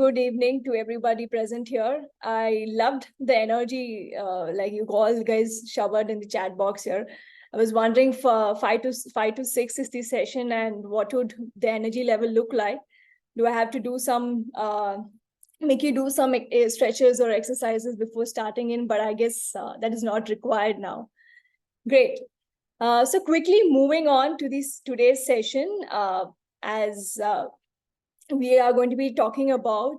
Good evening to everybody present here. I loved the energy, like you all guys showered in the chat box here. I was wondering for 5 to 6 is the session, and what would the energy level look like? Do I have to do some make you do some stretches or exercises before starting in? But I guess that is not required now. Great. So quickly moving on to this today's session, as we are going to be talking about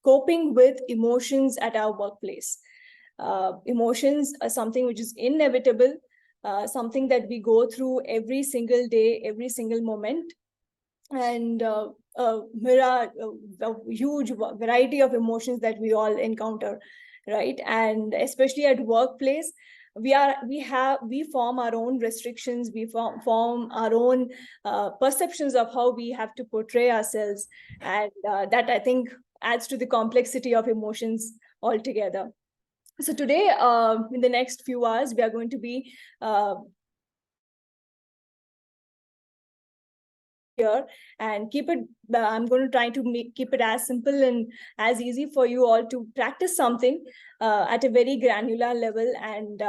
coping with emotions at our workplace. Emotions are something which is inevitable, something that we go through every single day, every single moment. And there are a huge variety of emotions that we all encounter, right? And especially at workplace, we form our own restrictions, we form our own perceptions of how we have to portray ourselves, and that I think adds to the complexity of emotions altogether. So today, in the next few hours, we are going to be here and keep it. I'm going to try to keep it as simple and as easy for you all to practice something at a very granular level, and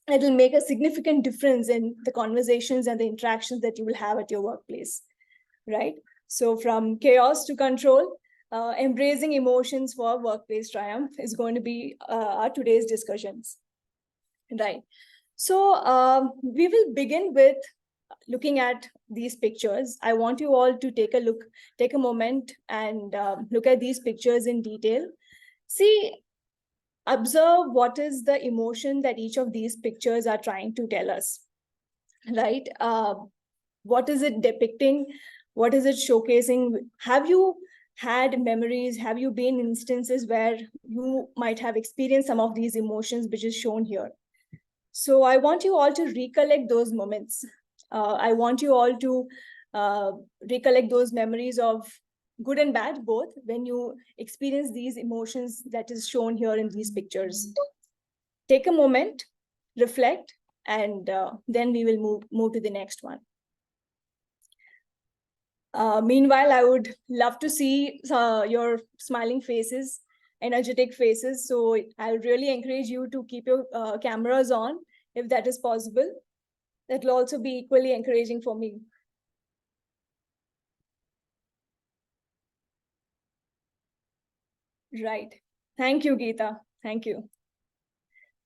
it'll make a significant difference in the conversations and the interactions that you will have at your workplace, right? So from chaos to control, embracing emotions for workplace triumph is going to be our today's discussions, right? So we will begin with looking at these pictures. I want you all to take a moment and look at these pictures in detail. See, observe what is the emotion that each of these pictures are trying to tell us, right? What is it depicting? What is it showcasing? Have you had memories? Have you been in instances where you might have experienced some of these emotions, which is shown here? So I want you all to recollect those moments. I want you all to recollect those memories of good and bad, both, when you experience these emotions that is shown here in these pictures. Take a moment, reflect, and then we will move to the next one. Meanwhile, I would love to see your smiling faces, energetic faces. So I'll really encourage you to keep your cameras on if that is possible. That will also be equally encouraging for me. Right. Thank you, Geeta. Thank you.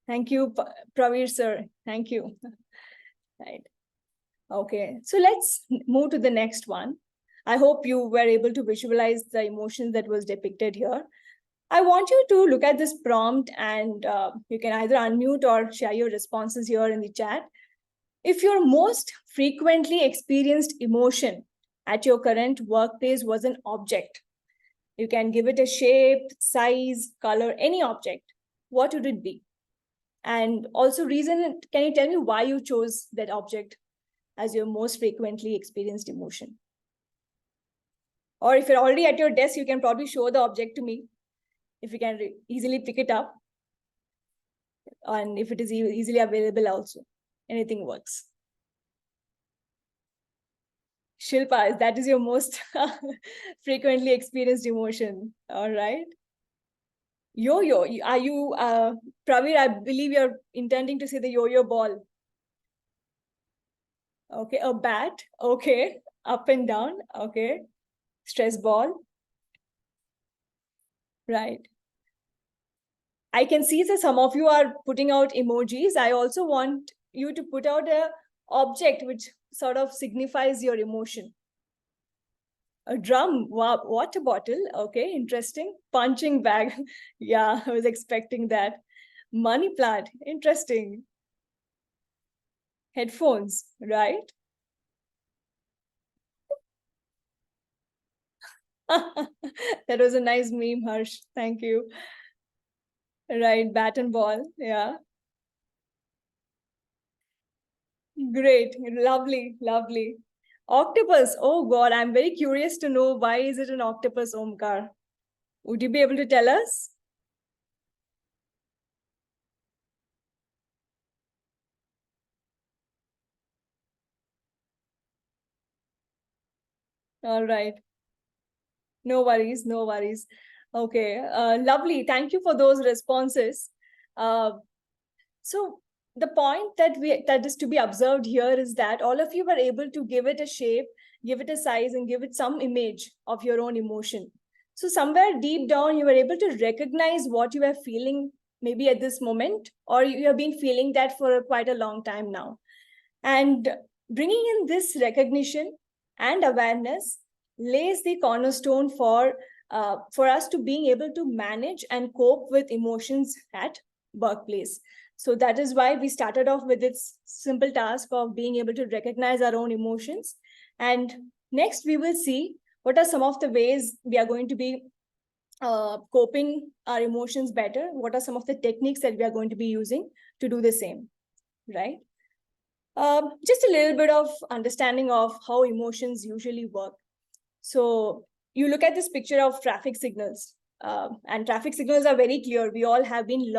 Thank you, Pravir sir. Thank you. Right. Okay. So let's move to the next one. I hope you were able to visualize the emotion that was depicted here. I want you to look at this prompt, and you can either unmute or share your responses here in the chat. If your most frequently experienced emotion at your current workplace was an object, you can give it a shape, size, color, any object, what would it be? And also reason, can you tell me why you chose that object as your most frequently experienced emotion? Or if you're already at your desk, you can probably show the object to me, if you can easily pick it up. And if it is easily available also, anything works. Shilpa, that is your most frequently experienced emotion. All right. Yo-yo, are you, Pravir, I believe you're intending to say the yo-yo ball. Okay, a bat. Okay, up and down. Okay, stress ball. Right. I can see that some of you are putting out emojis. I also want you to put out a object which sort of signifies your emotion. A drum, wow, water bottle. Okay, interesting. Punching bag. Yeah, I was expecting that. Money plant. Interesting. Headphones, right? That was a nice meme, Harsh. Thank you. Right, bat and ball. Yeah. Great. Lovely, lovely. Octopus. Oh God, I'm very curious to know, why is it an octopus, Omkar? Would you be able to tell us? All right. No worries, no worries. Okay, lovely. Thank you for those responses. Uh, so the point that is to be observed here is that all of you were able to give it a shape, give it a size, and give it some image of your own emotion. So somewhere deep down, you were able to recognize what you are feeling maybe at this moment, or you have been feeling that for quite a long time now. And bringing in this recognition and awareness lays the cornerstone for us to being able to manage and cope with emotions at workplace. So that is why we started off with this simple task of being able to recognize our own emotions. And next, we will see what are some of the ways we are going to be coping our emotions better. What are some of the techniques that we are going to be using to do the same, right? Just a little bit of understanding of how emotions usually work. So you look at this picture of traffic signals, and traffic signals are very clear. We all have been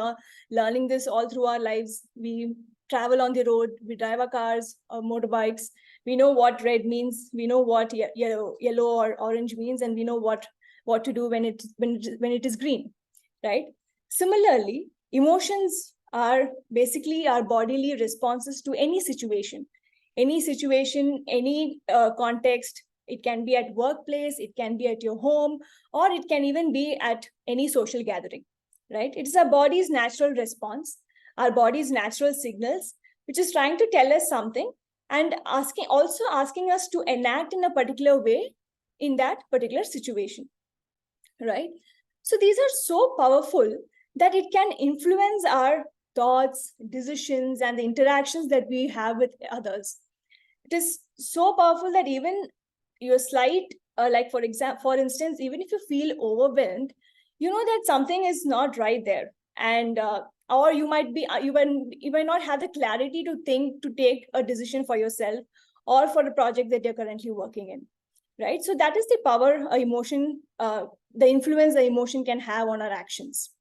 learning this all through our lives. We travel on the road, we drive our cars or motorbikes. We know what red means. We know what yellow or orange means, and we know what to do when it is green, right? Similarly, emotions are basically our bodily responses to any situation, any context. It can be at workplace, it can be at your home, or it can even be at any social gathering, right? It is our body's natural response, our body's natural signals, which is trying to tell us something and asking us to enact in a particular way in that particular situation, right? So these are so powerful that it can influence our thoughts, decisions, and the interactions that we have with others. It is so powerful that even your slight, like for instance, even if you feel overwhelmed, you know that something is not right there, and or you might be you might not have the clarity to take a decision for yourself or for the project that you're currently working in, right? So that is the power emotion, the influence the emotion can have on our actions,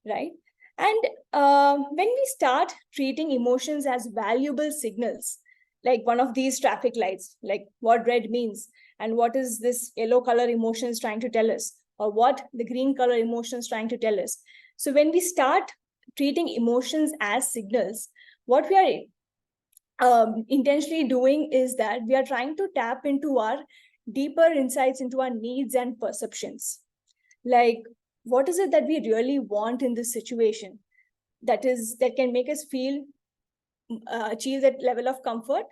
right? And when we start treating emotions as valuable signals, like one of these traffic lights, like what red means and what is this yellow color emotion is trying to tell us, or what the green color emotion is trying to tell us. So when we start treating emotions as signals, what we are intentionally doing is that we are trying to tap into our deeper insights into our needs and perceptions. Like, what is it that we really want in this situation that can make us feel achieve that level of comfort,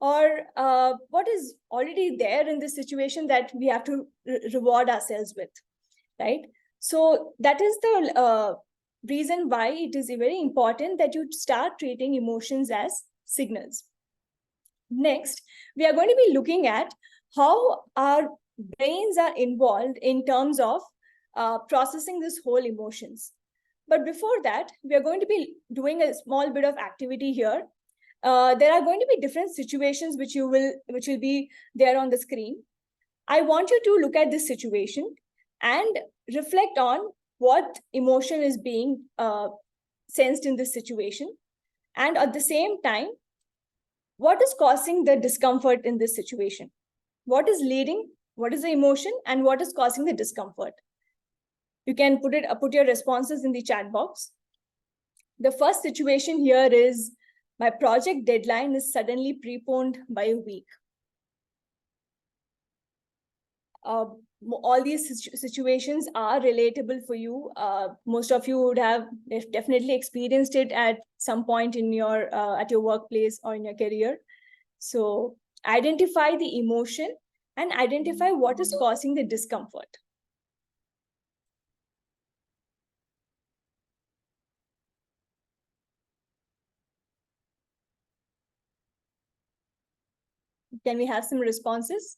or what is already there in this situation that we have to reward ourselves with, right? So that is the reason why it is very important that you start treating emotions as signals. Next, we are going to be looking at how our brains are involved in terms of processing this whole emotions. But before that, we are going to be doing a small bit of activity here. There are going to be different situations which will be there on the screen. I want you to look at this situation and reflect on what emotion is being sensed in this situation, and at the same time, what is causing the discomfort in this situation. What is leading, what is the emotion, and what is causing the discomfort. You can put your responses in the chat box. The first situation here is, my project deadline is suddenly preponed by a week. All these situations are relatable for you. Most of you would have definitely experienced it at some point in your at your workplace or in your career. So identify the emotion and identify what is causing the discomfort. Can we have some responses?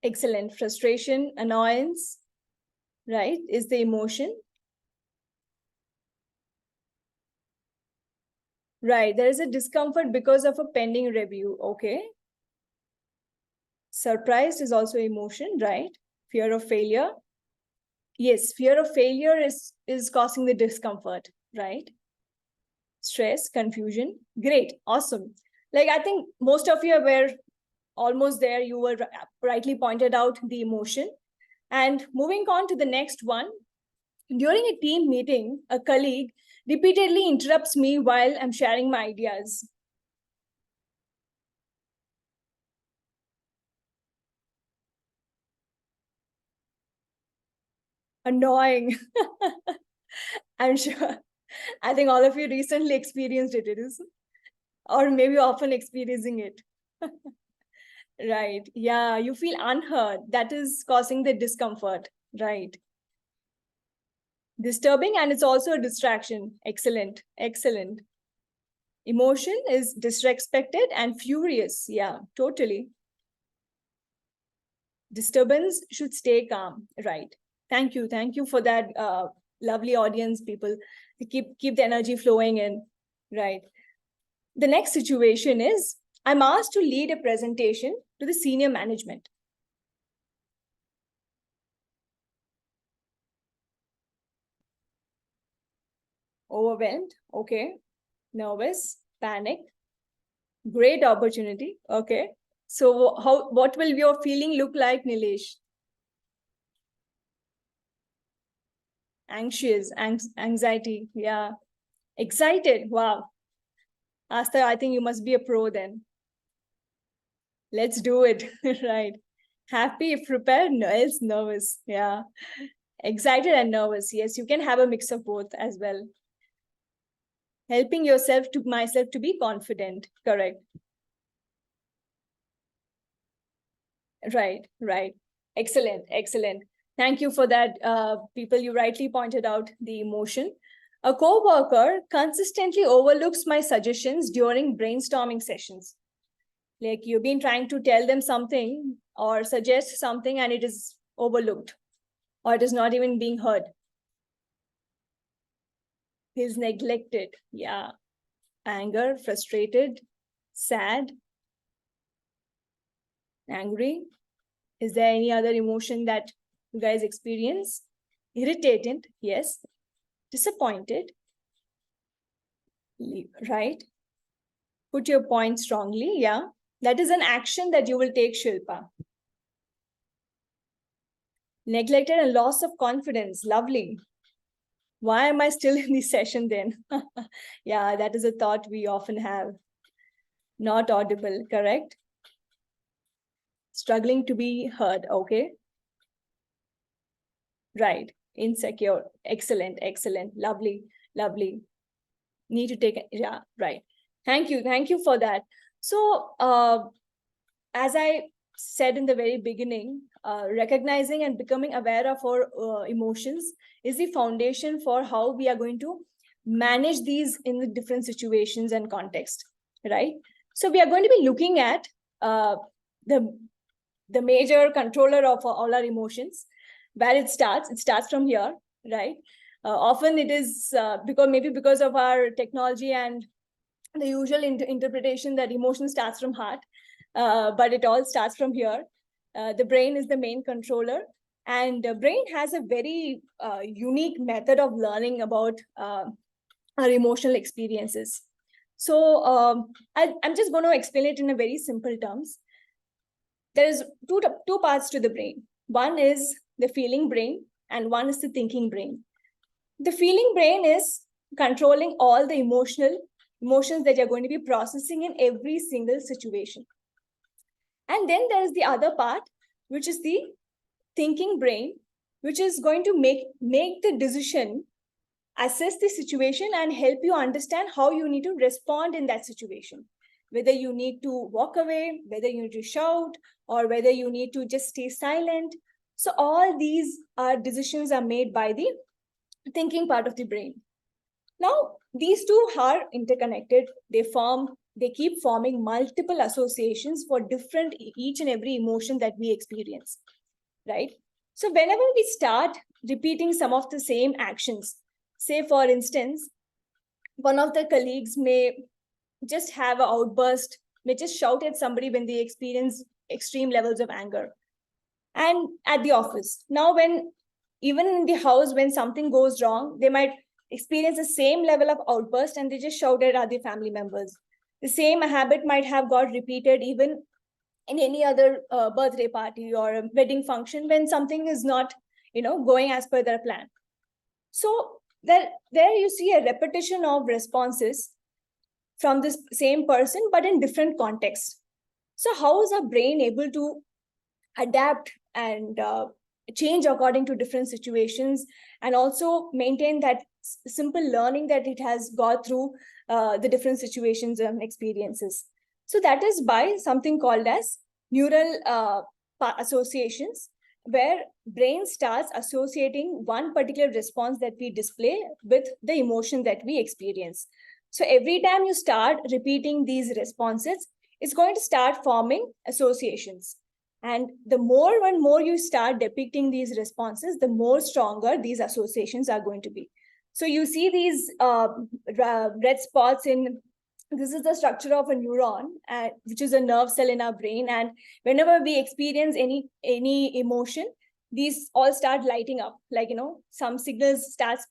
Excellent. Frustration, annoyance, right, is the emotion. Right, there is a discomfort because of a pending review. Okay. Surprised is also emotion, right? Fear of failure. Yes, fear of failure is causing the discomfort, right? stress, confusion. Great, awesome. Like, I think most of you were almost there. You were rightly pointed out the emotion. And moving on to the next one, during a team meeting, a colleague repeatedly interrupts me while I'm sharing my ideas. Annoying. I'm sure. I think all of you recently experienced it, it is, or maybe often experiencing it. Right. Yeah, you feel unheard. That is causing the discomfort. Right. Disturbing, and it's also a distraction. Excellent. Excellent. Emotion is disrespected and furious. Yeah, totally. Disturbance should stay calm. Right. Thank you. Thank you for that, lovely audience, people. Keep the energy flowing in. Right. The next situation is, I'm asked to lead a presentation to the senior management. Overwhelmed. Okay. Nervous. Panic. Great opportunity. Okay. So what will your feeling look like, Nilesh? Anxious, anxiety. Yeah. Excited. Wow. Asta, I think you must be a pro then. Let's do it. Right. Happy if prepared, no, else nervous. Yeah. Excited and nervous. Yes, you can have a mix of both as well. Helping yourself to myself to be confident. Correct. Right, right. Excellent, excellent. Thank you for that, people. You rightly pointed out the emotion. A co-worker consistently overlooks my suggestions during brainstorming sessions. Like, you've been trying to tell them something or suggest something and it is overlooked, or it is not even being heard. He's neglected. Yeah. Anger, frustrated, sad, angry. Is there any other emotion that you guys experience? Irritated, yes. Disappointed, right? Put your point strongly, yeah. That is an action that you will take, Shilpa. Neglected and loss of confidence, lovely. Why am I still in this session then? Yeah, that is a thought we often have. Not audible, correct? Struggling to be heard, okay? Right, insecure, excellent, excellent, lovely, lovely. Need to take it, yeah, right. Thank you for that. So, as I said in the very beginning, recognizing and becoming aware of our emotions is the foundation for how we are going to manage these in the different situations and context, right? So we are going to be looking at the major controller of all our emotions, where it starts from here, right? Often it is because of our technology and the usual interpretation that emotion starts from heart, but it all starts from here. The brain is the main controller, and the brain has a very unique method of learning about our emotional experiences. So I'm just going to explain it in a very simple terms. There is two parts to the brain. One is the feeling brain, and one is the thinking brain. The feeling brain is controlling all the emotions that you're going to be processing in every single situation. And then there is the other part, which is the thinking brain, which is going to make the decision, assess the situation, and help you understand how you need to respond in that situation. Whether you need to walk away, whether you need to shout, or whether you need to just stay silent. So all these decisions are made by the thinking part of the brain. Now, these two are interconnected. They keep forming multiple associations for different each and every emotion that we experience, right? So whenever we start repeating some of the same actions, say for instance, one of the colleagues may just have an outburst, may just shout at somebody when they experience extreme levels of anger. And at the office, now even in the house, when something goes wrong, they might experience the same level of outburst and they just shout at other family members. The same habit might have got repeated even in any other birthday party or a wedding function when something is not, going as per their plan. So there you see a repetition of responses from this same person, but in different contexts. So how is our brain able to adapt and change according to different situations, and also maintain that simple learning that it has got through the different situations and experiences? So that is by something called as neural associations, where brain starts associating one particular response that we display with the emotion that we experience. So every time you start repeating these responses, it's going to start forming associations. And the more and more you start depicting these responses, the more stronger these associations are going to be. So you see these red spots in, this is the structure of a neuron, which is a nerve cell in our brain. And whenever we experience any emotion, these all start lighting up, like, some signals starts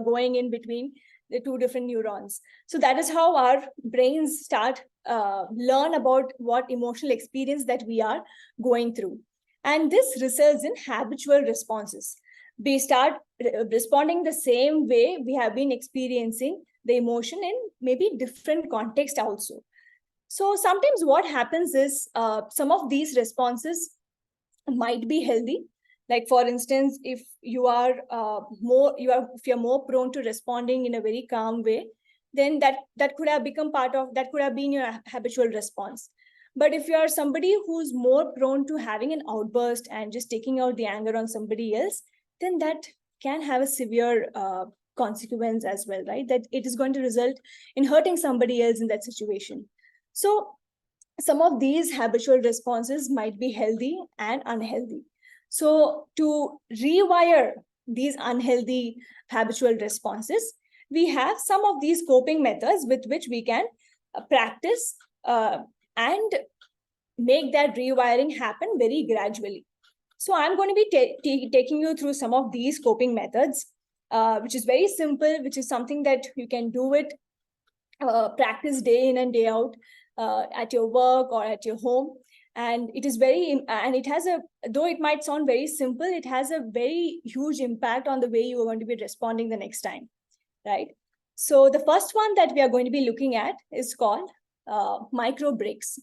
going in between the two different neurons. So that is how our brains start learn about what emotional experience that we are going through. And this results in habitual responses. We start responding the same way we have been experiencing the emotion in maybe different context also. So sometimes what happens is some of these responses might be healthy. Like, for instance, if you are if you're more prone to responding in a very calm way, then that could have become that could have been your habitual response. But if you are somebody who's more prone to having an outburst and just taking out the anger on somebody else, then that can have a severe consequence as well, right? That it is going to result in hurting somebody else in that situation. So some of these habitual responses might be healthy and unhealthy. So to rewire these unhealthy habitual responses, we have some of these coping methods with which we can practice and make that rewiring happen very gradually. So I'm going to be taking you through some of these coping methods, which is very simple, which is something that you can do it, practice day in and day out at your work or at your home. And it is and it has though it might sound very simple, it has a very huge impact on the way you are going to be responding the next time, right? So the first one that we are going to be looking at is called micro breaks.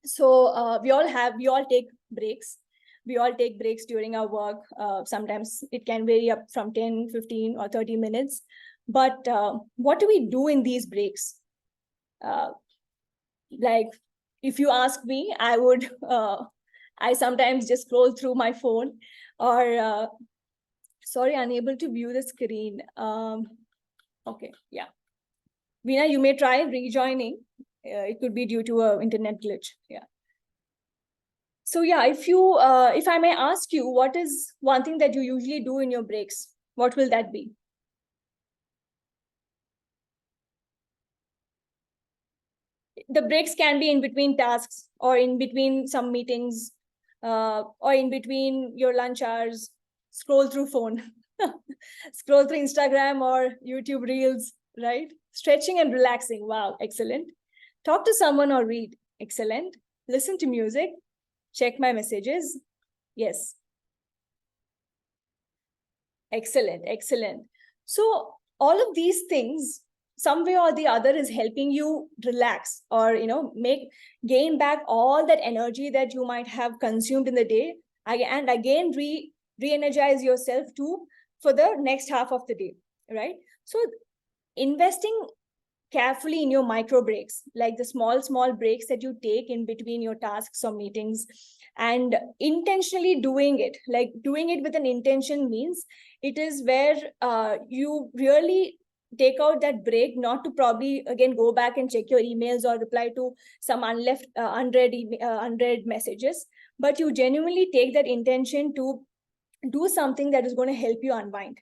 So we all take breaks. We all take breaks during our work. Sometimes it can vary up from 10, 15, or 30 minutes. But what do we do in these breaks? Like, if you ask me, I sometimes just scroll through my phone, or sorry, unable to view the screen. Okay, yeah. Veena, you may try rejoining. It could be due to an internet glitch. Yeah. So yeah, if I may ask you, what is one thing that you usually do in your breaks? What will that be? The breaks can be in between tasks, or in between some meetings, or in between your lunch hours. Scroll through phone, scroll through Instagram or YouTube Reels, right? Stretching and relaxing. Wow, excellent. Talk to someone or read. Excellent. Listen to music. Check my messages. Yes. Excellent, excellent. So all of these things, some way or the other, is helping you relax, or gain back all that energy that you might have consumed in the day, and again re-energize yourself for the next half of the day, right? So investing carefully in your micro breaks, like the small breaks that you take in between your tasks or meetings, and intentionally doing it, like doing it with an intention, means it is where you really take out that break, not to probably again go back and check your emails or reply to some unread messages, but you genuinely take that intention to do something that is going to help you unwind.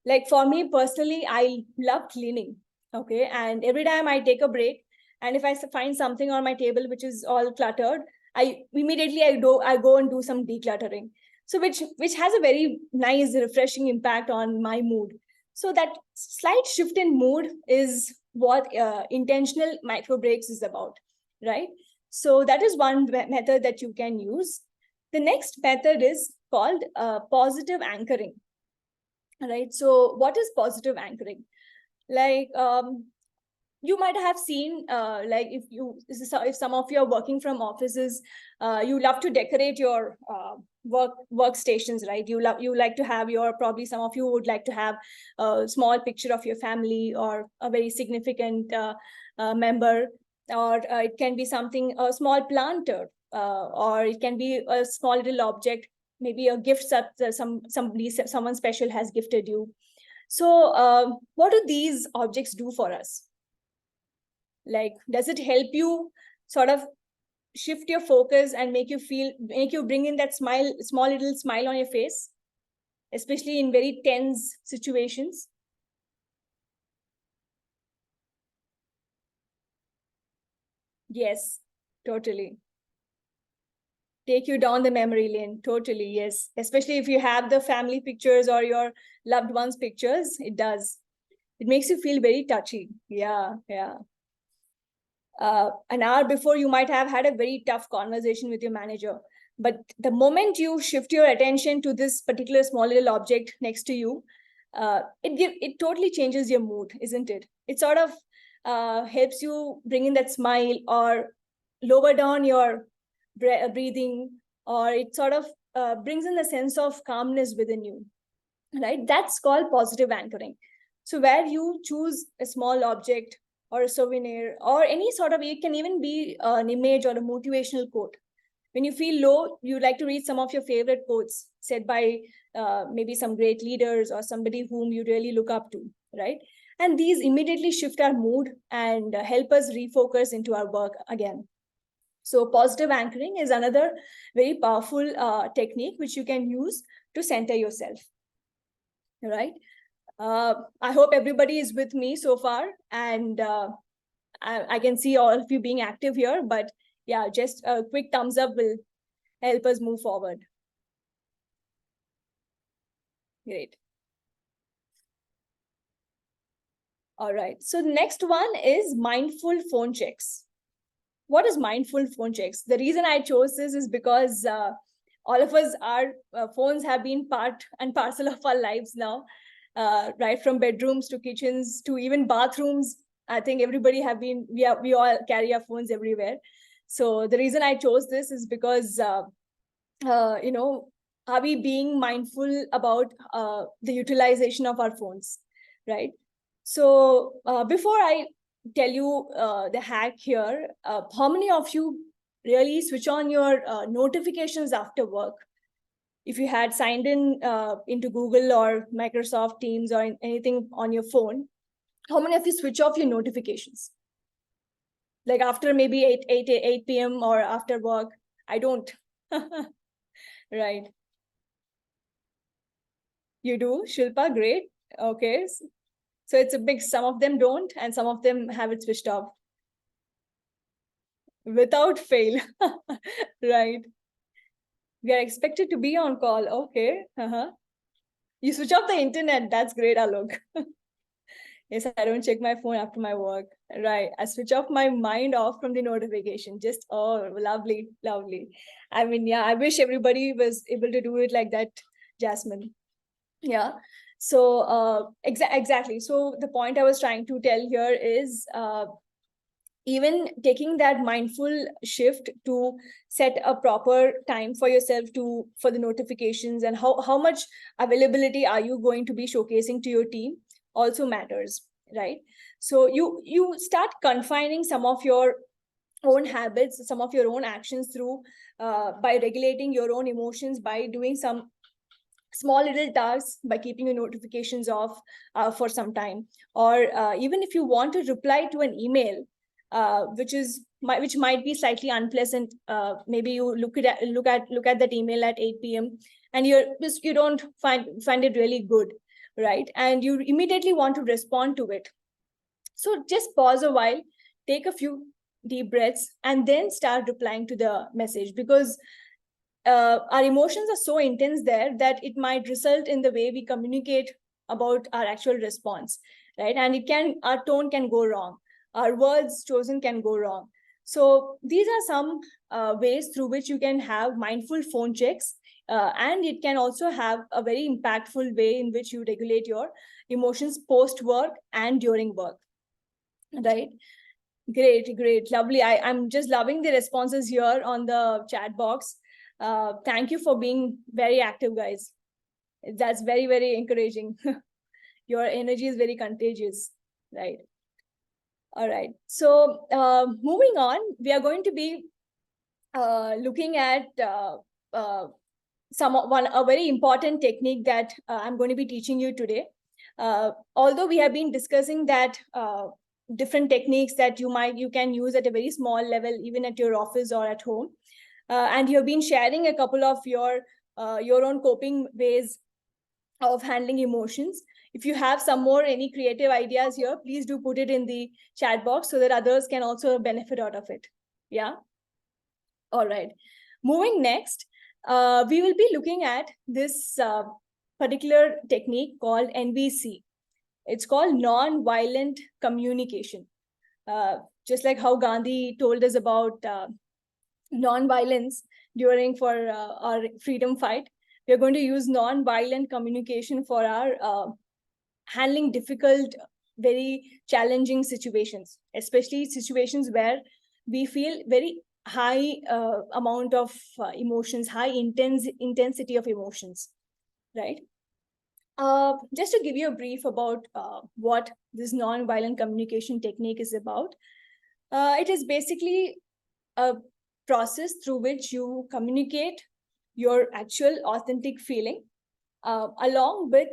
Like, for me personally, I love cleaning. Okay. And every time I take a break, and if I find something on my table which is all cluttered, I go and do some decluttering. So which has a very nice, refreshing impact on my mood. So that slight shift in mood is what intentional micro breaks is about, right? So that is one method that you can use. The next method is called positive anchoring, right? So what is positive anchoring? Like, you might have seen, like if some of you are working from offices, you love to decorate your workstations, right? You like to have your, probably some of you would like to have a small picture of your family or a very significant member, or it can be something, a small planter, or it can be a small little object, maybe a gift that someone special has gifted you. So what do these objects do for us? Like, does it help you sort of shift your focus and make you bring in that small little smile on your face, especially in very tense situations? Yes, totally. Take you down the memory lane. Totally, yes. Especially if you have the family pictures or your loved ones pictures, it does. It makes you feel very touchy. Yeah, yeah. An hour before, you might have had a very tough conversation with your manager, but the moment you shift your attention to this particular small little object next to you, it totally changes your mood, isn't it? It sort of helps you bring in that smile, or lower down your breathing, or it sort of brings in a sense of calmness within you, right? That's called positive anchoring. So where you choose a small object or a souvenir or any sort of, it can even be an image or a motivational quote. When you feel low, you like to read some of your favorite quotes said by maybe some great leaders or somebody whom you really look up to, right? And these immediately shift our mood and help us refocus into our work again. So positive anchoring is another very powerful technique which you can use to center yourself, right? I hope everybody is with me so far, and I can see all of you being active here. But yeah, just a quick thumbs up will help us move forward. Great. All right. So the next one is mindful phone checks. What is mindful phone checks? The reason I chose this is because all of us, our phones have been part and parcel of our lives now, right from bedrooms to kitchens to even bathrooms. I think everybody have been, we all carry our phones everywhere. So the reason I chose this is because, you know, are we being mindful about the utilization of our phones, right? So before I tell you the hack here, how many of you really switch on your notifications after work? If you had signed in into Google or Microsoft Teams or anything on your phone, how many of you switch off your notifications? Like after maybe 8 p.m. or after work? I don't. Right. You do, Shilpa? Great. Okay. So it's a mix. Some of them don't, and some of them have it switched off without fail. Right. We are expected to be on call. Okay. You switch off the internet. That's great, Alok. Yes, I don't check my phone after my work. Right. I switch off my mind off from the notification. Just, oh, lovely, lovely. I mean, yeah, I wish everybody was able to do it like that, Jasmine. Yeah. So exactly. So the point I was trying to tell here is even taking that mindful shift to set a proper time for yourself to for the notifications, and how much availability are you going to be showcasing to your team also matters, right? So you start confining some of your own habits, some of your own actions through by regulating your own emotions, by doing some small little tasks, by keeping your notifications off for some time, or even if you want to reply to an email which might be slightly unpleasant, maybe you look at that email at 8 p.m. and you don't find it really good, right? And you immediately want to respond to it. So just pause a while, take a few deep breaths, and then start replying to the message, because our emotions are so intense there that it might result in the way we communicate about our actual response, right? And our tone can go wrong, our words chosen can go wrong. So these are some ways through which you can have mindful phone checks, and it can also have a very impactful way in which you regulate your emotions post work and during work, right? Great, lovely. I'm just loving the responses here on the chat box. Thank you for being very active, guys. That's very encouraging. Your energy is very contagious, right? All right. So moving on, we are going to be looking at a very important technique that I'm going to be teaching you today. Although we have been discussing that different techniques that you can use at a very small level, even at your office or at home, and you have been sharing a couple of your own coping ways of handling emotions. If you have some more any creative ideas here, please do put it in the chat box so that others can also benefit out of it. Yeah. All right. Moving next, we will be looking at this particular technique called NVC. It's called non-violent communication. Just like how Gandhi told us about non-violence for our freedom fight, we are going to use non-violent communication for our handling difficult, very challenging situations, especially situations where we feel very high amount of emotions, high intensity of emotions, right? Just to give you a brief about what this non-violent communication technique is about, it is basically a process through which you communicate your actual authentic feeling along with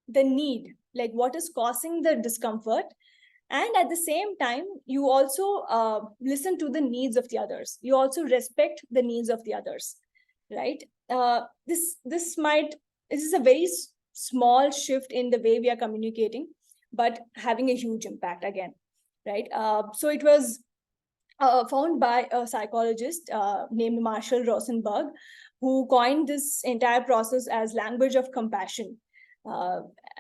the need, like what is causing the discomfort. And at the same time, you also listen to the needs of the others. You also respect the needs of the others, right? This is a very small shift in the way we are communicating, but having a huge impact again, right? So it was found by a psychologist named Marshall Rosenberg, who coined this entire process as language of compassion.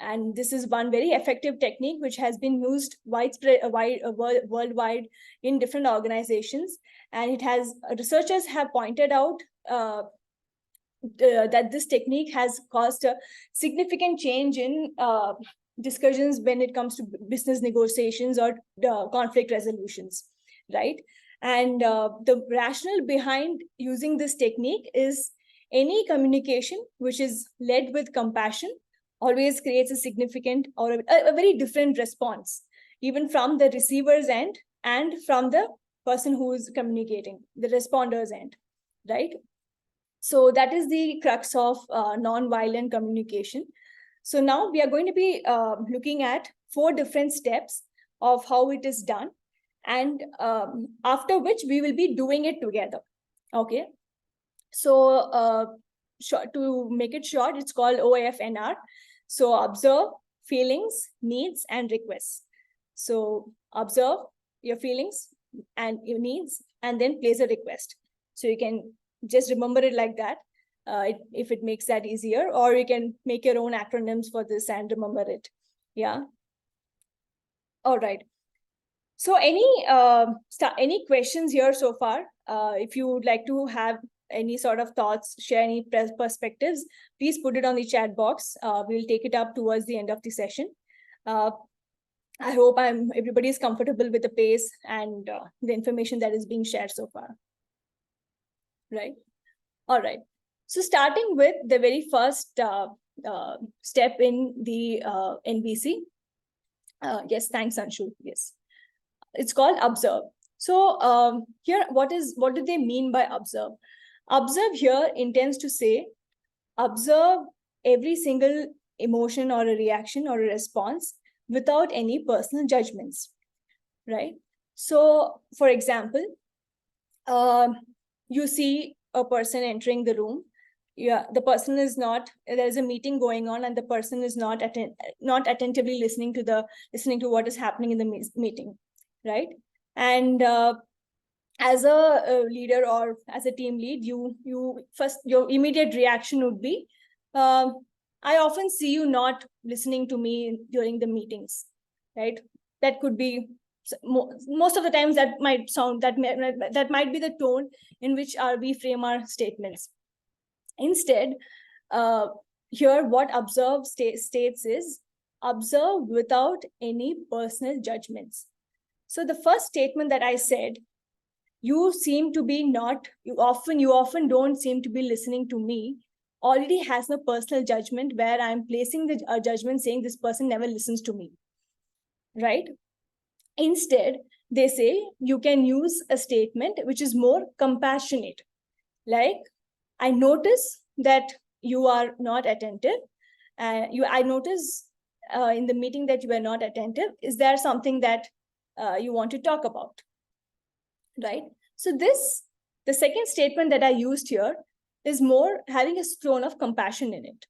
And this is one very effective technique which has been used worldwide in different organizations. And it has researchers have pointed out that this technique has caused a significant change in discussions when it comes to business negotiations or conflict resolutions, right? And the rationale behind using this technique is any communication which is led with compassion always creates a significant or a very different response, even from the receiver's end and from the person who is communicating, the responder's end, right? So that is the crux of non-violent communication. So now we are going to be looking at 4 different steps of how it is done, and after which we will be doing it together. Okay. So to make it short, it's called OFNR. So observe, feelings, needs, and requests. So observe your feelings and your needs, and then place a request. So you can just remember it like that, if it makes that easier, or you can make your own acronyms for this and remember it. Yeah. All right. So any questions here so far? If you would like to have any sort of thoughts, share any perspectives, please put it on the chat box. We'll take it up towards the end of the session. I hope everybody is comfortable with the pace and the information that is being shared so far. Right. All right. So starting with the very first step in the NVC. Yes, thanks, Anshu. Yes. It's called observe. So here, what do they mean by observe? Observe here intends to say, observe every single emotion or a reaction or a response without any personal judgments, right? So, for example, you see a person entering the room. Yeah, the person is not, there's a meeting going on and the person is not attentively listening to what is happening in the meeting, right? And as a leader or as a team lead, your immediate reaction would be I often see you not listening to me during the meetings, right? That could be most of the times that might sound that might be the tone in which we frame our statements. Instead, uh, here what observe states is observe without any personal judgments. So the first statement that I said, you seem to be not, you often don't seem to be listening to me, already has no personal judgment where I'm placing the judgment saying this person never listens to me, right? Instead, they say you can use a statement which is more compassionate, like, I notice that you are not attentive. I notice in the meeting that you are not attentive. Is there something that you want to talk about? Right? So the second statement that I used here is more having a tone of compassion in it,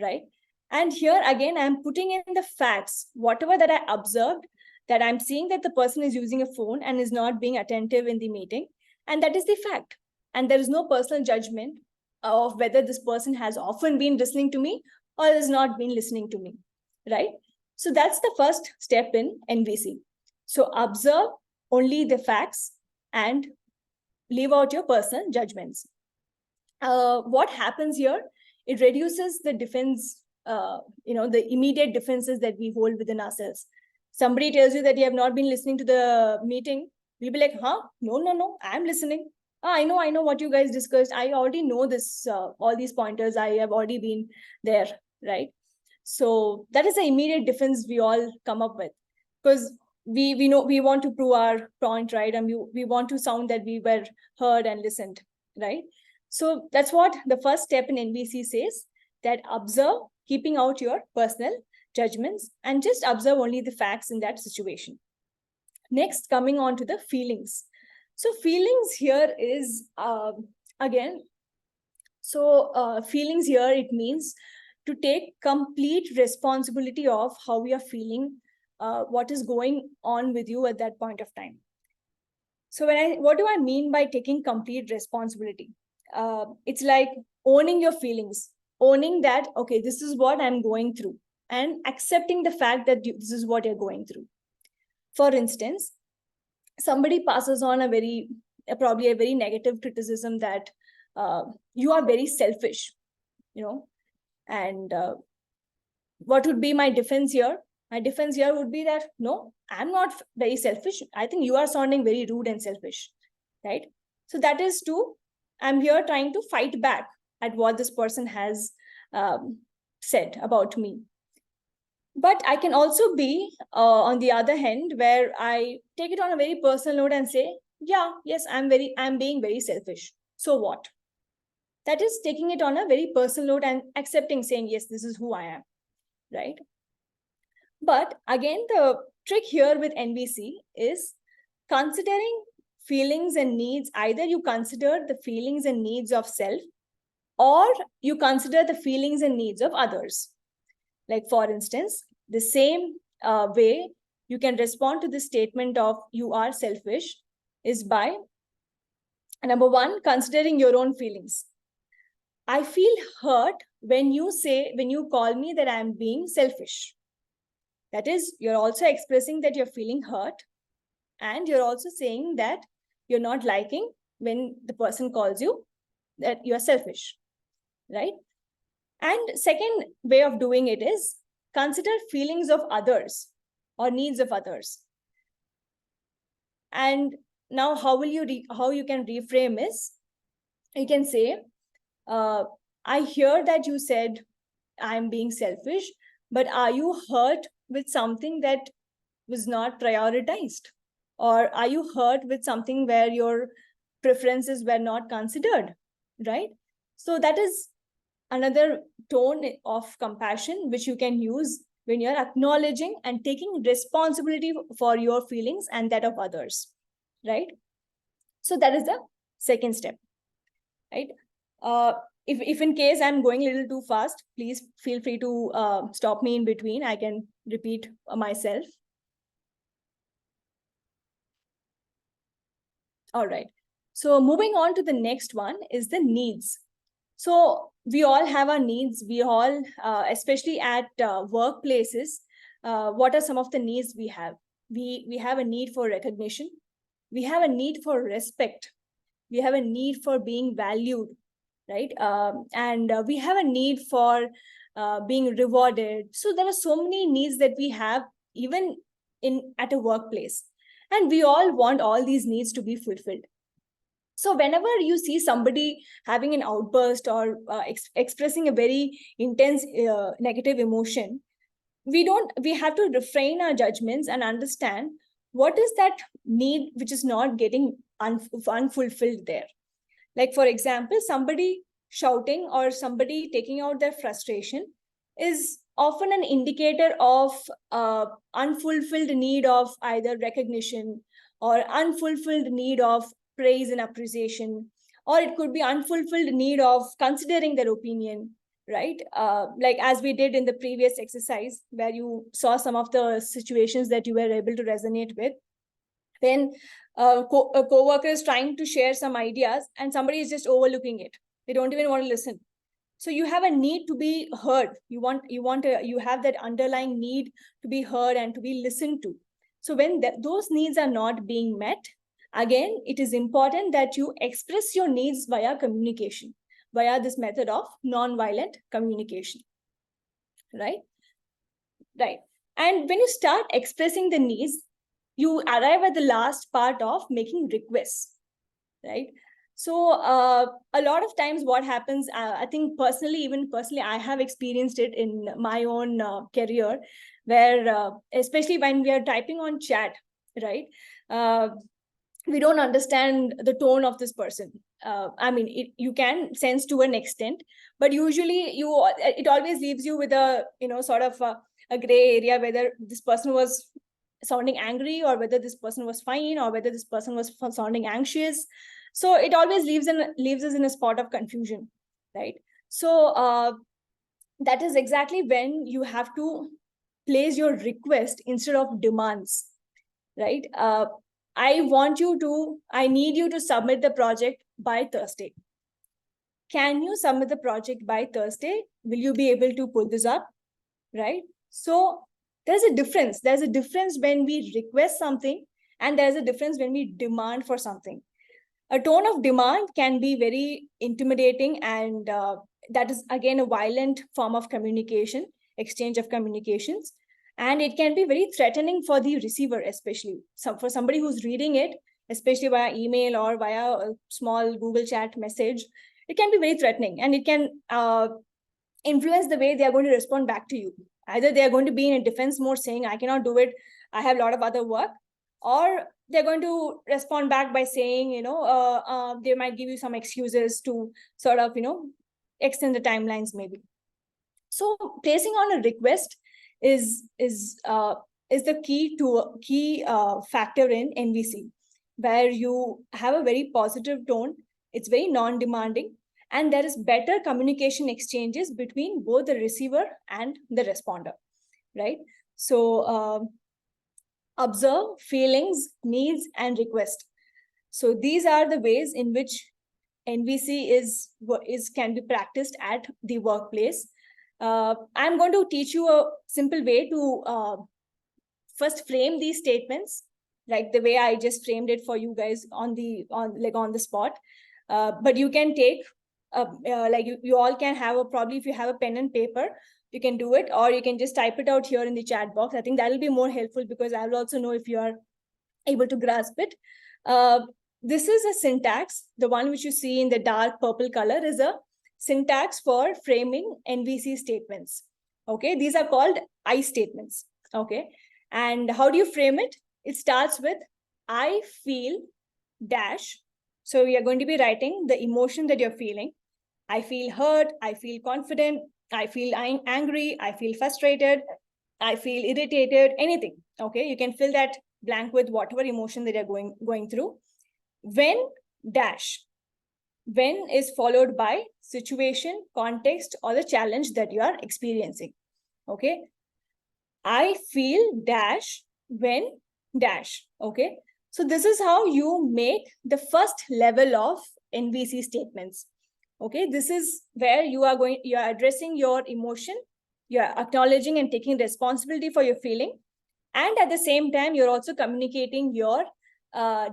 right? And here again, I'm putting in the facts, whatever that I observed, that I'm seeing that the person is using a phone and is not being attentive in the meeting. And that is the fact. And there is no personal judgment of whether this person has often been listening to me or has not been listening to me, right? So that's the first step in NVC. So observe only the facts and leave out your personal judgments. What happens here? It reduces the defense, the immediate defenses that we hold within ourselves. Somebody tells you that you have not been listening to the meeting, we'll be like, huh? No, I'm listening. I know what you guys discussed. I already know this, all these pointers. I have already been there, right? So that is the immediate defense we all come up with, because we know we want to prove our point, right? And we want to sound that we were heard and listened, right? So that's what the first step in NVC says, that observe, keeping out your personal judgments, and just observe only the facts in that situation. Next, coming on to the feelings. So feelings here is, again, feelings here, it means to take complete responsibility of how we are feeling, what is going on with you at that point of time. So what do I mean by taking complete responsibility? It's like owning your feelings, owning that, okay, this is what I'm going through, and accepting the fact that this is what you're going through. For instance, somebody passes on probably a very negative criticism that you are very selfish, and what would be my defense here? My defense here would be that, no, I'm not very selfish. I think you are sounding very rude and selfish, right? So that is I'm here trying to fight back at what this person has said about me. But I can also be on the other hand, where I take it on a very personal note and say, yeah, yes, I'm being very selfish. So what? That is taking it on a very personal note and accepting, saying, yes, this is who I am, right? But again, the trick here with NVC is considering feelings and needs. Either you consider the feelings and needs of self, or you consider the feelings and needs of others. Like, for instance, the same way you can respond to the statement of you are selfish is by, number one, considering your own feelings. I feel hurt when you call me that I'm being selfish. That is, you're also expressing that you're feeling hurt, and you're also saying that you're not liking when the person calls you that you're selfish, right? And second way of doing it is consider feelings of others or needs of others. And now how you can reframe is, you can say, I hear that you said I'm being selfish, but are you hurt with something that was not prioritized? Or are you hurt with something where your preferences were not considered, right? So that is another tone of compassion which you can use when you're acknowledging and taking responsibility for your feelings and that of others, right? So that is the second step, right? If in case I'm going a little too fast, please feel free to stop me in between. I can repeat myself. All right. So moving on to the next one is the needs. So we all have our needs. We all, especially at workplaces, what are some of the needs we have? We have a need for recognition. We have a need for respect. We have a need for being valued, right? And we have a need for being rewarded. So there are so many needs that we have, even in at a workplace, and we all want all these needs to be fulfilled. So whenever you see somebody having an outburst or expressing a very intense negative emotion, we have to refrain our judgments and understand what is that need which is not getting unfulfilled there. Like, for example, somebody shouting or somebody taking out their frustration is often an indicator of unfulfilled need of either recognition or unfulfilled need of praise and appreciation, or it could be unfulfilled need of considering their opinion, right? Like as we did in the previous exercise, where you saw some of the situations that you were able to resonate with, when a co-worker is trying to share some ideas and somebody is just overlooking it. They don't even want to listen. So you have a need to be heard. You have that underlying need to be heard and to be listened to. So when those needs are not being met, again, it is important that you express your needs via communication, via this method of non-violent communication, right? Right. And when you start expressing the needs, you arrive at the last part of making requests, right? So a lot of times what happens, I think even personally, I have experienced it in my own career, where especially when we are typing on chat, right? We don't understand the tone of this person. I mean, you can sense to an extent, but usually it always leaves you with a, sort of a gray area, whether this person was sounding angry or whether this person was fine or whether this person was sounding anxious. So it always leaves us in a spot of confusion, right? So that is exactly when you have to place your request instead of demands, right? I need you to submit the project by Thursday. Can you submit the project by Thursday? Will you be able to pull this up, right? So there's a difference. There's a difference when we request something, and there's a difference when we demand for something. A tone of demand can be very intimidating, and that is again a violent form of communication, exchange of communications, and it can be very threatening for the receiver, especially for somebody who's reading it, especially via email or via a small Google chat message. It can be very threatening, and it can influence the way they are going to respond back to you. Either they are going to be in a defense mode saying, I cannot do it, I have a lot of other work, or they're going to respond back by saying, they might give you some excuses to sort of, extend the timelines maybe. So placing on a request is the key factor in NVC, where you have a very positive tone. It's very non-demanding, and there is better communication exchanges between both the receiver and the responder, right? So observe feelings, needs, and request. So these are the ways in which NVC can be practiced at the workplace. I'm going to teach you a simple way to first frame these statements, like the way I just framed it for you guys on the spot. But you can take you all can have probably if you have a pen and paper, you can do it, or you can just type it out here in the chat box. I think that will be more helpful because I will also know if you are able to grasp it. This is a syntax. The one which you see in the dark purple color is a syntax for framing NVC statements. Okay, these are called I statements. Okay, and how do you frame it? It starts with I feel dash. So we are going to be writing the emotion that you're feeling. I feel hurt, I feel confident, I feel angry, I feel frustrated, I feel irritated, anything. Okay, you can fill that blank with whatever emotion that you're going through. When dash. When is followed by situation, context, or the challenge that you are experiencing. Okay, I feel dash when dash. Okay, so this is how you make the first level of NVC statements. Okay, this is where you are addressing your emotion, you are acknowledging and taking responsibility for your feeling. And at the same time, you're also communicating your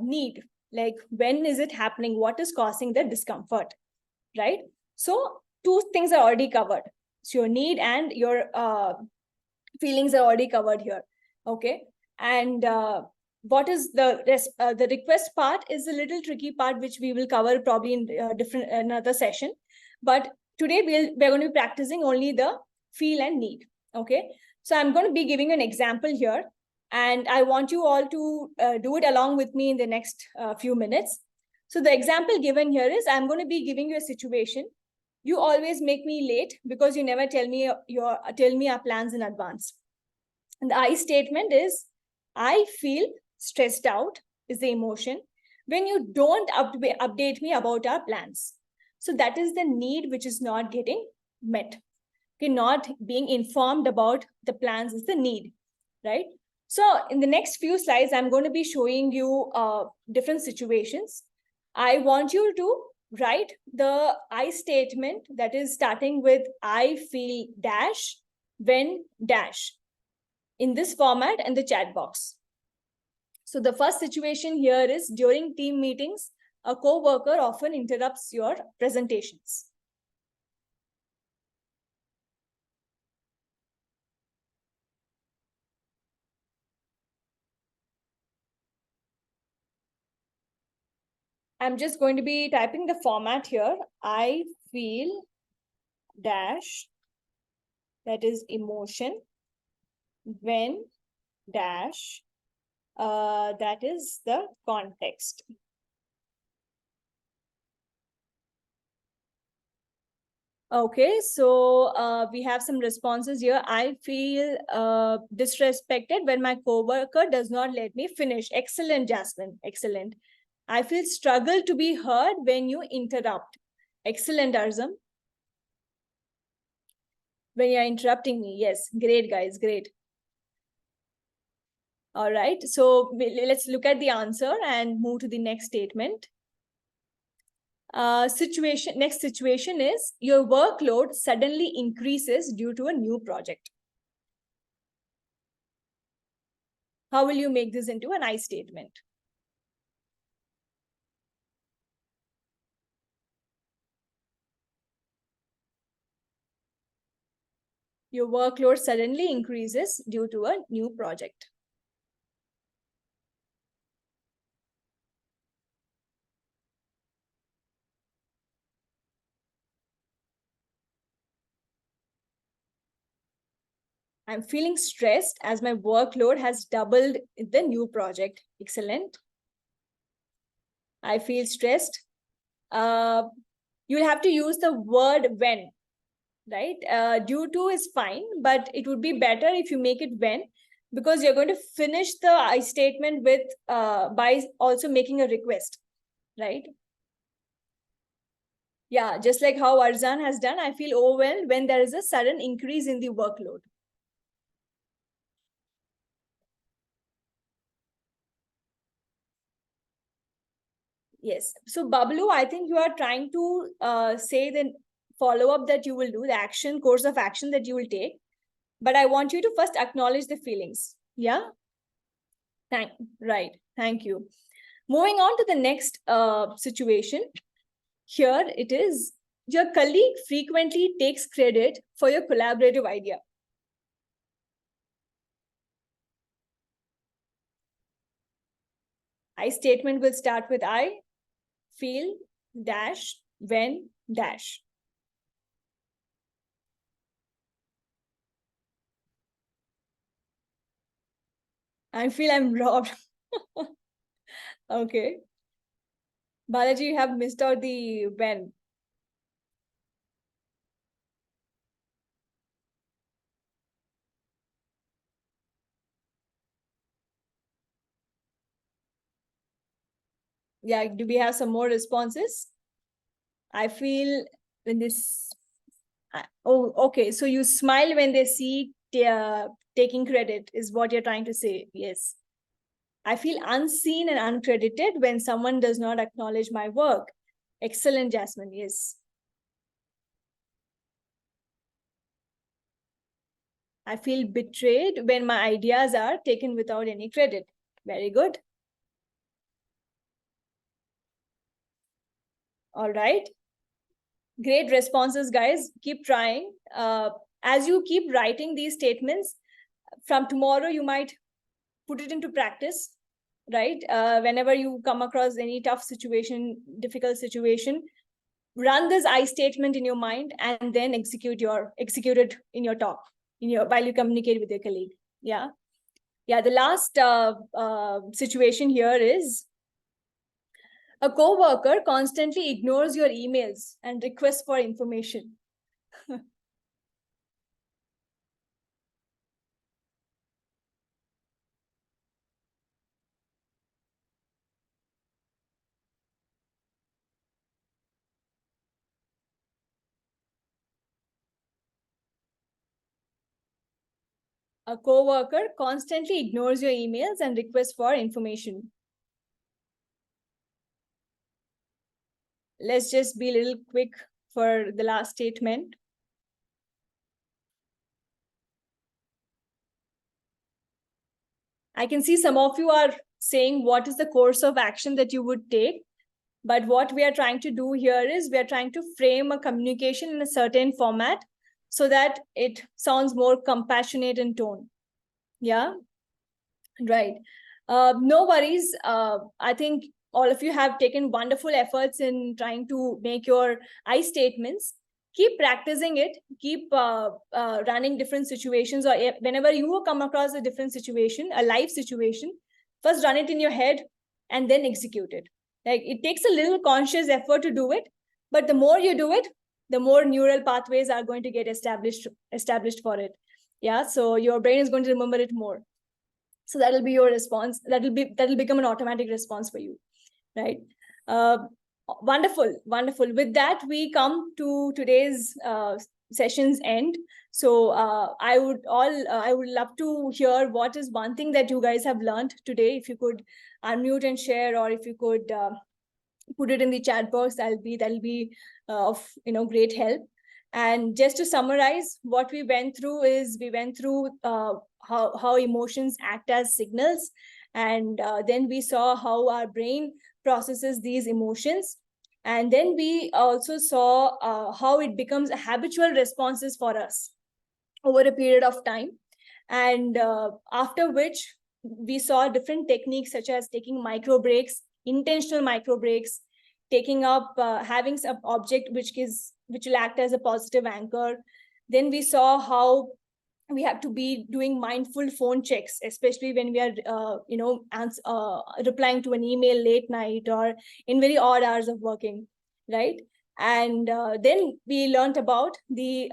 need, like when is it happening, what is causing the discomfort, right? So two things are already covered. So your need and your feelings are already covered here. Okay. And what is the request part is a little tricky part, which we will cover probably in different another session. But today we're going to be practicing only the feel and need. Okay. So I'm going to be giving an example here, and I want you all to do it along with me in the next few minutes. So the example given here is, I'm going to be giving you a situation. You always make me late because you never tell me our plans in advance. And the I statement is, I feel stressed out is the emotion when you don't update me about our plans. So that is the need which is not getting met. Okay, not being informed about the plans is the need, right? So in the next few slides, I'm going to be showing you different situations. I want you to write the I statement that is starting with I feel dash when dash in this format and the chat box. So the first situation here is, during team meetings, a co-worker often interrupts your presentations. I'm just going to be typing the format here. I feel dash, that is emotion, when dash, that is the context. Okay, so we have some responses here. I feel disrespected when my coworker does not let me finish. Excellent, Jasmine. Excellent. I feel struggle to be heard when you interrupt. Excellent, Arzam. When you're interrupting me. Yes, great, guys, great. All right, so let's look at the answer and move to the next statement. Next situation is, your workload suddenly increases due to a new project. How will you make this into an I statement? Your workload suddenly increases due to a new project. I'm feeling stressed as my workload has doubled in the new project. Excellent. I feel stressed. You'll have to use the word when, right? Due to is fine, but it would be better if you make it when, because you're going to finish the I statement with by also making a request, right? Yeah, just like how Arzan has done, I feel overwhelmed when there is a sudden increase in the workload. Yes. So Bablu, I think you are trying to say the follow-up that you will do, the course of action that you will take. But I want you to first acknowledge the feelings. Yeah? Right. Thank you. Moving on to the next situation. Here it is. Your colleague frequently takes credit for your collaborative idea. I statement will start with I feel dash when dash. I feel I'm robbed. Okay. Balaji, you have missed out the when. Yeah, do we have some more responses? I feel when this, oh, okay. So you smile when they see taking credit is what you're trying to say. Yes. I feel unseen and uncredited when someone does not acknowledge my work. Excellent, Jasmine. Yes. I feel betrayed when my ideas are taken without any credit. Very good. All right. Great responses, guys. Keep trying. As you keep writing these statements, from tomorrow, you might put it into practice, right? Whenever you come across any tough situation, difficult situation, run this I statement in your mind and then execute it in your talk, while you communicate with your colleague. Yeah. The last situation here is a coworker constantly ignores your emails and requests for information. A coworker constantly ignores your emails and requests for information. Let's just be a little quick for the last statement. I can see some of you are saying what is the course of action that you would take. But what we are trying to do here is we are trying to frame a communication in a certain format so that it sounds more compassionate in tone. Yeah, right. No worries. I think all of you have taken wonderful efforts in trying to make your I statements. Keep practicing it. Keep running different situations, or whenever you come across a different situation, a live situation, first run it in your head and then execute it. Like, it takes a little conscious effort to do it, but the more you do it, the more neural pathways are going to get established for it. Yeah, so your brain is going to remember it more. So that'll be your response. That'll become an automatic response for you, right? uh, Wonderful. With that, we come to today's session's end. So I would love to hear what is one thing that you guys have learned today. If you could unmute and share, or if you could put it in the chat box, that'll be of great help. And just to summarize, what we went through is how emotions act as signals, and then we saw how our brain processes these emotions, and then we also saw how it becomes habitual responses for us over a period of time. And after which we saw different techniques, such as taking micro breaks, intentional micro breaks, taking up having some object which will act as a positive anchor. Then we saw how we have to be doing mindful phone checks, especially when we are replying to an email late night or in very odd hours of working, right? And then we learned about the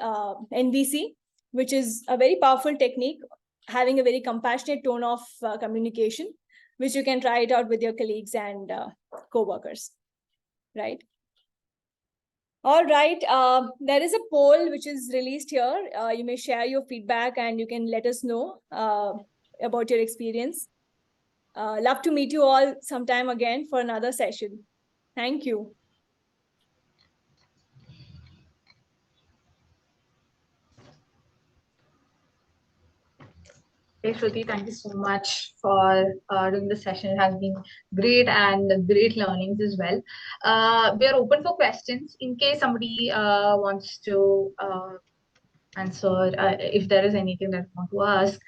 NVC, which is a very powerful technique, having a very compassionate tone of communication, which you can try it out with your colleagues and co-workers, right? All right. There is a poll which is released here. You may share your feedback and you can let us know about your experience. Love to meet you all sometime again for another session. Thank you. Hey, Shruti, thank you so much for doing the session. It has been great and great learnings as well. We are open for questions in case somebody wants to answer. If there is anything that you want to ask,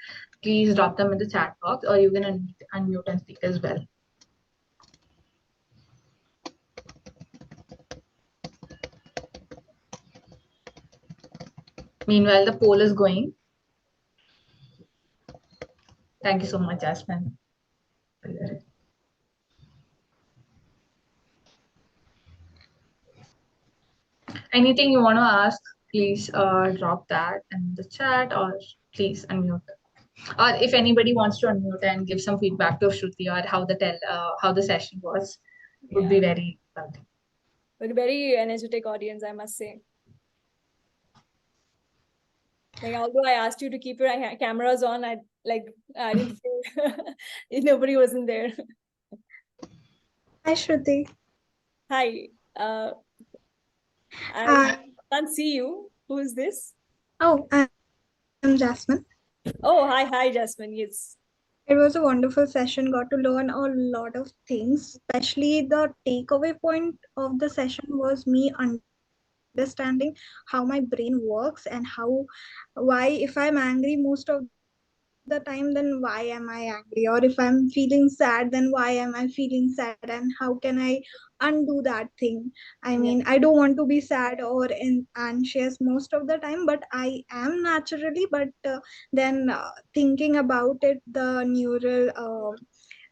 please drop them in the chat box, or you can unmute and speak as well. Meanwhile, the poll is going. Thank you so much, Jasmine. Anything you want to ask, please drop that in the chat, or please unmute. Or if anybody wants to unmute and give some feedback to Shruti, or how the session was, would be very welcome. But a very energetic audience, I must say. Like, although I asked you to keep your cameras on, I didn't feel nobody wasn't there. Hi, Shruti. Hi. I can't see you. Who is this? Oh, I'm Jasmine. Oh, hi, Jasmine. Yes. It was a wonderful session. Got to learn a lot of things. Especially the takeaway point of the session was me understanding how my brain works and why if I'm angry most of the time, then why am I angry? Or if I'm feeling sad, then why am I feeling sad? And how can I undo that thing? I mean, I don't want to be sad or anxious most of the time, but I am naturally. But then thinking about it, the neural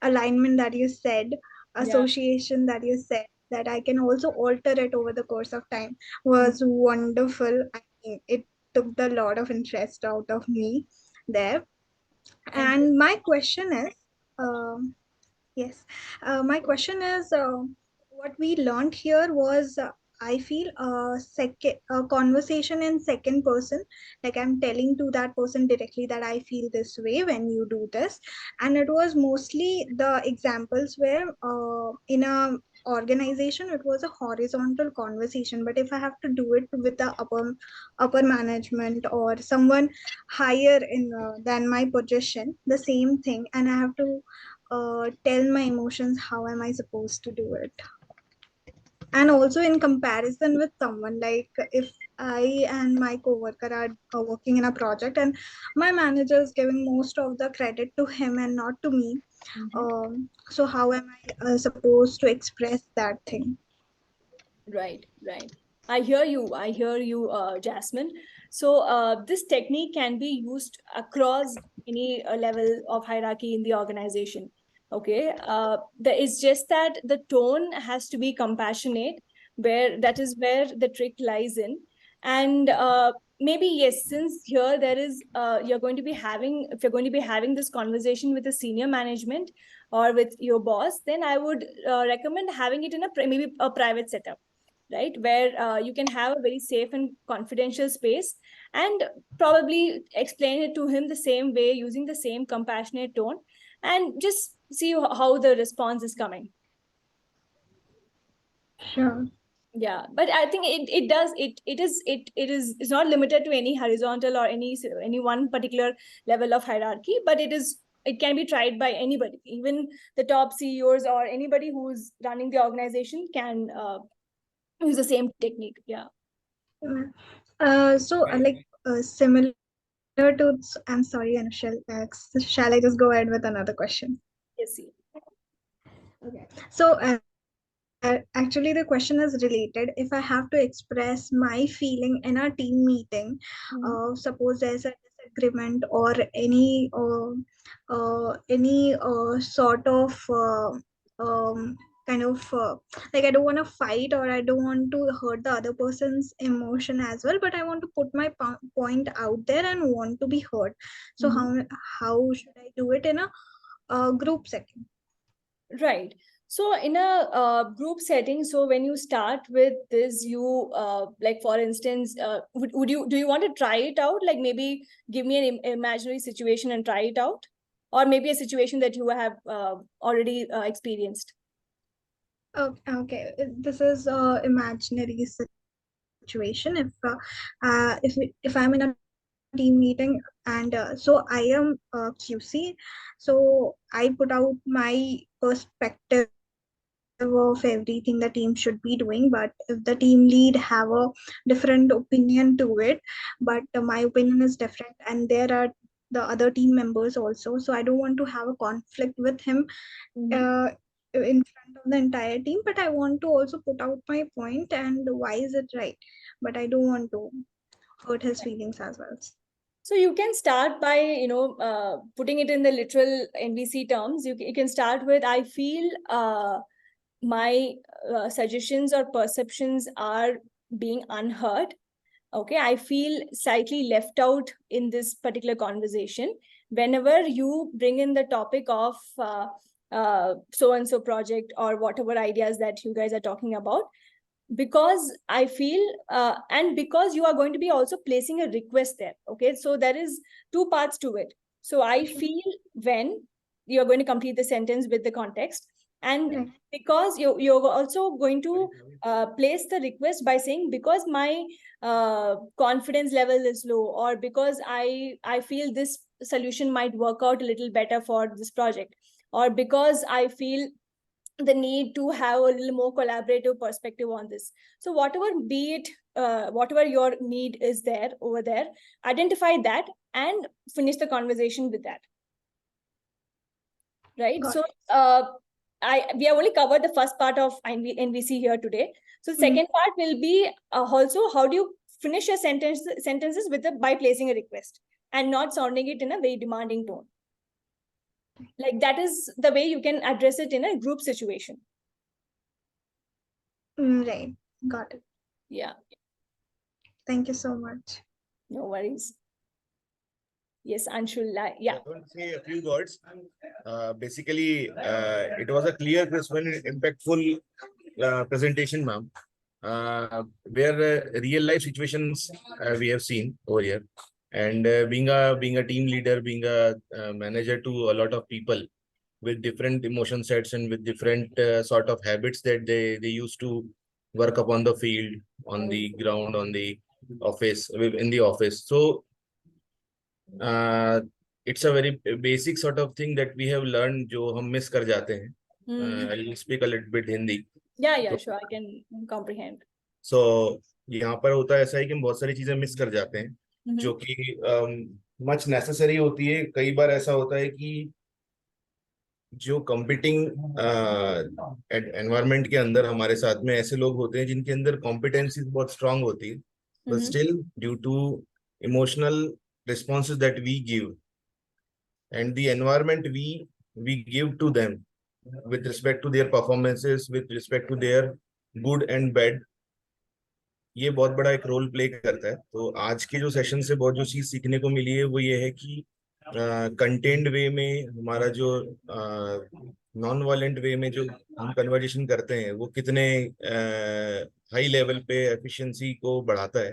alignment that you said, Yeah. association that you said, that I can also alter it over the course of time was wonderful. I mean, it took the lot of interest out of me there. Thank you. And my question is, um, yes, my question is, what we learned here was, I feel a conversation in second person, like I'm telling to that person directly that I feel this way when you do this, and it was mostly the examples where in a organization it was a horizontal conversation, but if I have to do it with the upper management or someone higher in than my position, the same thing, and I have to tell my emotions, how am I supposed to do it? And also in comparison with someone, like if I and my coworker are working in a project and my manager is giving most of the credit to him and not to me, Mhm. so how am I supposed to express that thing? Right, right. I hear you, Jasmine. So this technique can be used across any level of hierarchy in the organization. Okay, it's just that the tone has to be compassionate, where that is where the trick lies in. And maybe yes, since here there is, you're going to be having, if you're going to be having this conversation with the senior management or with your boss, then I would recommend having it in a maybe a private setup, right, where you can have a very safe and confidential space, and probably explain it to him the same way using the same compassionate tone, and just see how the response is coming. Sure. Yeah, but I think it does it is, it's not limited to any horizontal or any one particular level of hierarchy, but it can be tried by anybody, even the top CEOs or anybody who's running the organization can use the same technique. Yeah. Similar to, I'm sorry, Anushal, shall I just go ahead with another question? Yes, see. Okay. So actually, the question is related. If I have to express my feeling in a team meeting, Mhm. suppose there's a disagreement or any sort of kind of like I don't want to fight or I don't want to hurt the other person's emotion as well, but I want to put my point out there and want to be heard. So Mhm. how should I do it in a group setting? Right. So in a group setting, so when you start with this, you like for instance, would you do you want to try it out? Like maybe give me an imaginary situation and try it out, or maybe a situation that you have already experienced. Okay. This is a imaginary situation. If I'm in a team meeting and so I am QC, so I put out my perspective of everything the team should be doing. But if the team lead have a different opinion to it, but my opinion is different, and there are the other team members also, so I don't want to have a conflict with him uh, Mhm. in front of the entire team, but I want to also put out my point and why is it right, but I don't want to hurt his feelings as well. So you can start by, putting it in the literal NVC terms. You can start with, I feel my suggestions or perceptions are being unheard. Okay, I feel slightly left out in this particular conversation. Whenever you bring in the topic of so and so project or whatever ideas that you guys are talking about, because I feel and because you are going to be also placing a request there. Okay, so there is two parts to it. So I feel, when you are going to complete the sentence with the context, And Right. because you're also going to place the request by saying, because my confidence level is low, or because I feel this solution might work out a little better for this project, or because I feel the need to have a little more collaborative perspective on this. So whatever be it, whatever your need is there over there, identify that and finish the conversation with that. Right. Got So we have only covered the first part of NVC here today. So the Mhm. second part will be also how do you finish your sentences with by placing a request and not sounding it in a very demanding tone. Like that is the way you can address it in a group situation. Right. Got it. Yeah, Thank you so much. no worries. Yes, Anshul. Yeah. I want to say a few words. Basically, it was a clear, crisp, and impactful presentation, ma'am. Where real life situations we have seen over here, and being a team leader, being a manager to a lot of people with different emotion sets and with different sort of habits that they used to work upon the field, on the ground, on the office, in the office. So it's a very basic sort of thing that we have learned जो हम miss कर जाते हैं. I'll speak a little bit Hindi. Yeah, sure, I can comprehend. So यहाँ पर होता है ऐसा है कि हम बहुत सारी चीजें मिस कर जाते हैं जो कि मच नेसेसरी होती है. कई बार ऐसा होता है कि जो कंपीटिंग एनवायरनमेंट के अंदर हमारे साथ में ऐसे लोग होते हैं जिनके अंदर कॉम्पिटेंसी बहुत स्ट्रांग होती है, but still due to emotional responses that we give and the environment we give to them with respect to their performances, with respect to their good and bad, ये बहुत बड़ा एक रोल प्ले करता है. तो आज के जो सेशन से बहुत जो चीज सीखने को मिली है वो ये है कि कंटेंट वे में हमारा जो नॉन वायलेंट वे में जो हम कन्वर्जेशन करते हैं वो कितने हाई लेवल पे एफिशिएंसी को बढ़ाता है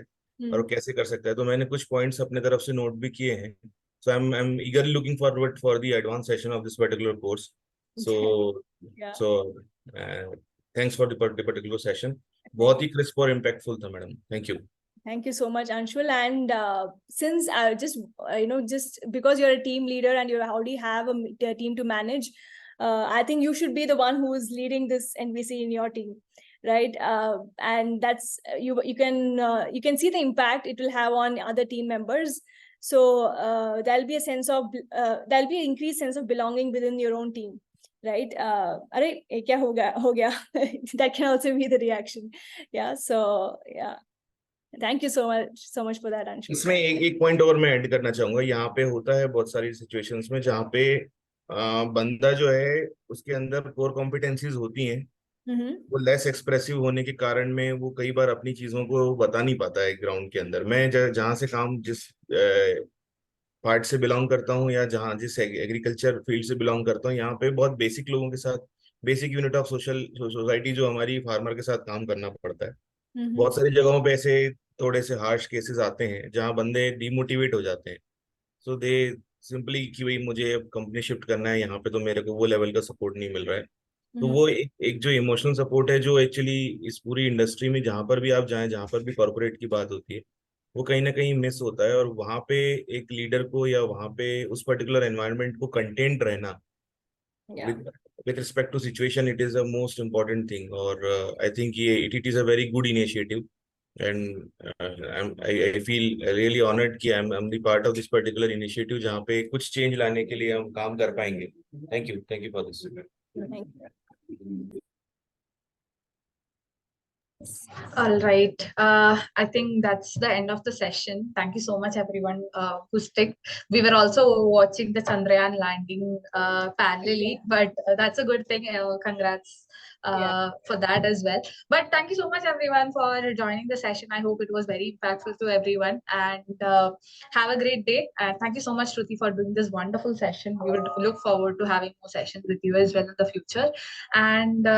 और कैसे कर सकता है. तो मैंने कुछ पॉइंट्स अपने तरफ से नोट भी किए हैं. So I'm eagerly looking forward for the advanced session of this particular course. So Yeah. so thanks for the particular session. बहुत ही crisp और impactful था madam. Thank you. Thank you so much, Anshul. And since just because you're a team leader and you already have a team to manage, I think you should be the one who is leading this NVC in your team, right? And that's you can see the impact it will have on other team members. So there'll be a sense of there'll be an increased sense of belonging within your own team, right? Arey, kya ho gaya? That can also be the reaction. Yeah. So yeah. Thank you so much for that, Anshul. इसमें एक point और मैं add करना चाहूंगा. यहाँ पे होता है बहुत सारी सिचुएशंस में जहाँ पे बंदा जो है उसके अंदर कोर कॉम्पिटेंसीज होती हैं, वो लेस एक्सप्रेसिव होने के कारण में वो कई बार अपनी चीजों को बता नहीं पाता है ग्राउंड के अंदर. मैं जहाँ से काम जिस पार्ट से बिलोंग करता हूँ या जहाँ जिस एग्रीकल्चर फील्ड से बिलोंग करता हूँ, यहाँ पे बहुत बेसिक लोगों के साथ, बेसिक यूनिट ऑफ सोसाइटी जो हमारी फार्मर के साथ काम करना पड़ता है. बहुत सारी जगहों पे ऐसे थोड़े से हार्श केसेस आते हैं जहाँ बंदे डिमोटिवेट हो जाते हैं. सो दे सिंपली कि भाई मुझे अब कंपनी शिफ्ट करना है, यहाँ पे तो मेरे को वो लेवल का सपोर्ट नहीं मिल रहा है. तो वो एक जो इमोशनल सपोर्ट है जो एक्चुअली इस पूरी इंडस्ट्री में जहां पर भी आप जाएं, जहां पर भी कॉर्पोरेट की बात होती है, वो कहीं ना कहीं मिस होता है. और वहां पे एक लीडर को या वहां पे उस पर्टिकुलर एनवायरनमेंट को कंटेंट रहना with respect to situation, it is a most important thing. और I think it is a very good initiative, and I feel really honored कि I'm the part of this particular initiative जहाँ पे कुछ change लाने के लिए हम काम कर पाएंगे. Thank you for this. Thank you. All right. I think that's the end of the session. Thank you so much, everyone who stick. We were also watching the Chandrayaan landing parallelly, but that's a good thing. Congrats for that as well. But thank you so much, everyone, for joining the session. I hope it was very impactful to everyone. And have a great day. And thank you so much, Shruti, for doing this wonderful session. We would look forward to having more sessions with you as well in the future. And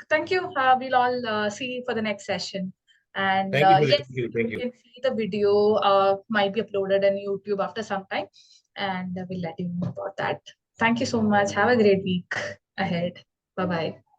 thank you. We'll all see you for the next session. And yes, you can see the video might be uploaded on YouTube after some time, and we'll let you know about that. Thank you so much. Have a great week ahead. Bye bye.